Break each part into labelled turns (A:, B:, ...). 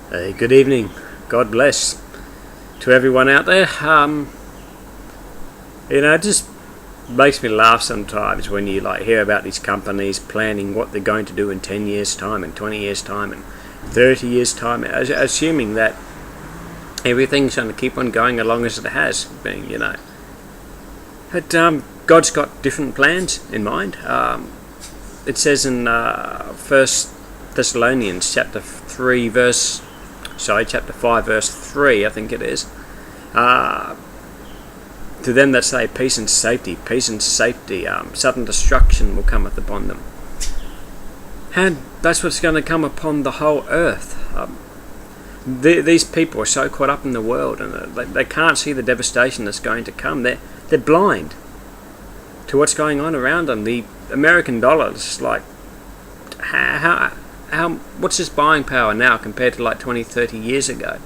A: Good evening. God bless to everyone out there. It just makes me laugh sometimes when you hear about these companies planning what they're going to do in 10 years time and 20 years time and 30 years time, assuming that everything's going to keep on going along as it has been, But God's got different plans in mind. It says in 1 Thessalonians chapter 5 verse 3, I think it is, to them that say peace and safety, sudden destruction will cometh upon them. And that's what's going to come upon the whole earth. These people are so caught up in the world, and they can't see the devastation that's going to come. They're blind to what's going on around them. The American dollar is what's its buying power now compared to 20, 30 years ago?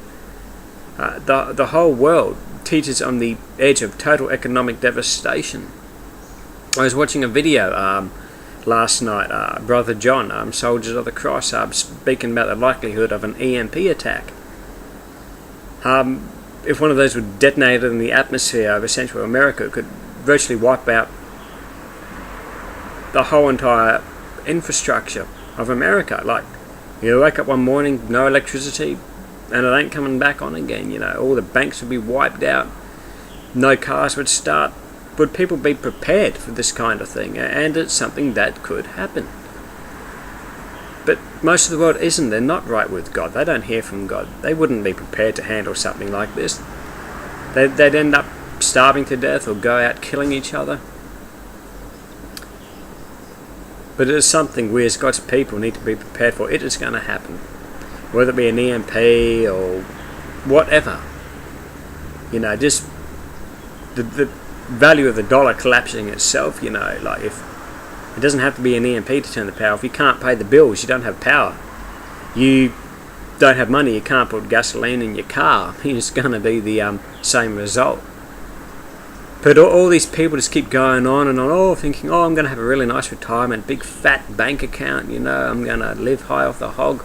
A: The whole world teeters on the edge of total economic devastation. I was watching a video last night, Brother John, Soldiers of the Cross, speaking about the likelihood of an EMP attack. If one of those were detonated in the atmosphere over Central America, it could virtually wipe out the whole entire infrastructure of America. You wake up one morning, no electricity, and it ain't coming back on again. All the banks would be wiped out, no cars would start. Would people be prepared for this kind of thing? And it's something that could happen. But most of the world isn't. They're not right with God. They don't hear from God. They wouldn't be prepared to handle something like this. They'd end up starving to death or go out killing each other. But it is something we as God's people need to be prepared for. It is going to happen. Whether it be an EMP or whatever. Just the value of the dollar collapsing itself, if it doesn't have to be an EMP to turn the power off. You can't pay the bills, you don't have power. You don't have money, you can't put gasoline in your car. It's going to be the same result. But all these people just keep going on and on, thinking, I'm going to have a really nice retirement, big fat bank account, I'm going to live high off the hog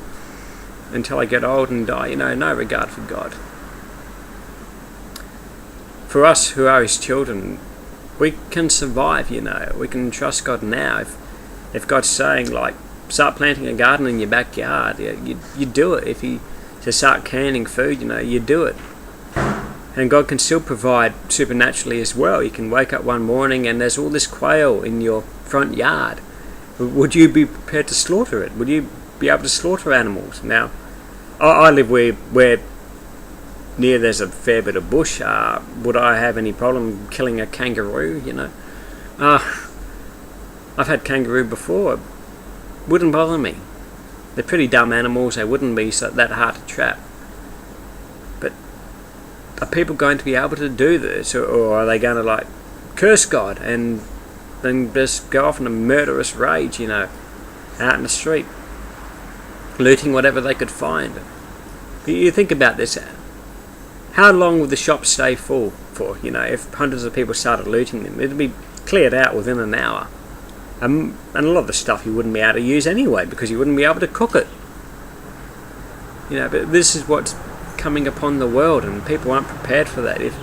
A: until I get old and die, no regard for God. For us who are His children, we can survive, we can trust God now. If God's saying, start planting a garden in your backyard, you do it. If He says start canning food, you do it. And God can still provide supernaturally as well. You can wake up one morning and there's all this quail in your front yard. Would you be prepared to slaughter it? Would you be able to slaughter animals? Now, I live where near there's a fair bit of bush. Would I have any problem killing a kangaroo? I've had kangaroo before. Wouldn't bother me. They're pretty dumb animals. They wouldn't be that hard to trap. But are people going to be able to do this, or are they going to curse God and then just go off in a murderous rage, out in the street, looting whatever they could find? You think about this. How long would the shops stay full for? If hundreds of people started looting them, it'd be cleared out within an hour. And a lot of the stuff you wouldn't be able to use anyway because you wouldn't be able to cook it. But this is what's coming upon the world, and people aren't prepared for that. If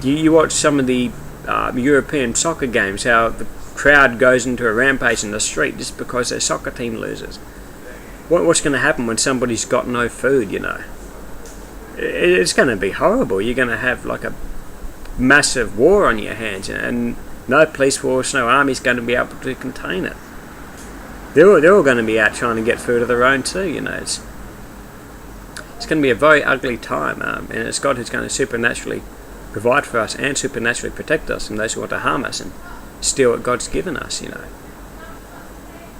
A: you watch some of the European soccer games, how the crowd goes into a rampage in the street just because their soccer team loses. What's going to happen when somebody's got no food, It's going to be horrible. You're going to have a massive war on your hands, and no police force, no army's going to be able to contain it. They're all going to be out trying to get food of their own too, It's going to be a very ugly time, and it's God who's going to supernaturally provide for us and supernaturally protect us from those who want to harm us and steal what God's given us,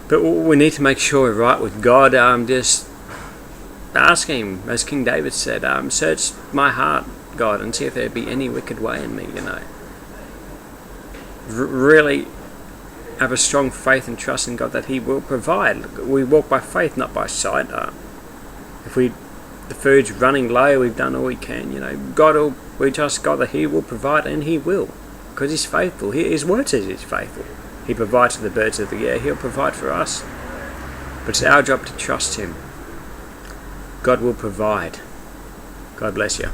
A: But we need to make sure we're right with God. Just ask Him, as King David said, search my heart, God, and see if there be any wicked way in me, Really have a strong faith and trust in God that He will provide. We walk by faith, not by sight. If the food's running low, we've done all we can, we trust God that He will provide, and He will, because He's faithful. His word says He's faithful. He provides for the birds of the air. He'll provide for us. But it's our job to trust Him. God will provide. God bless you.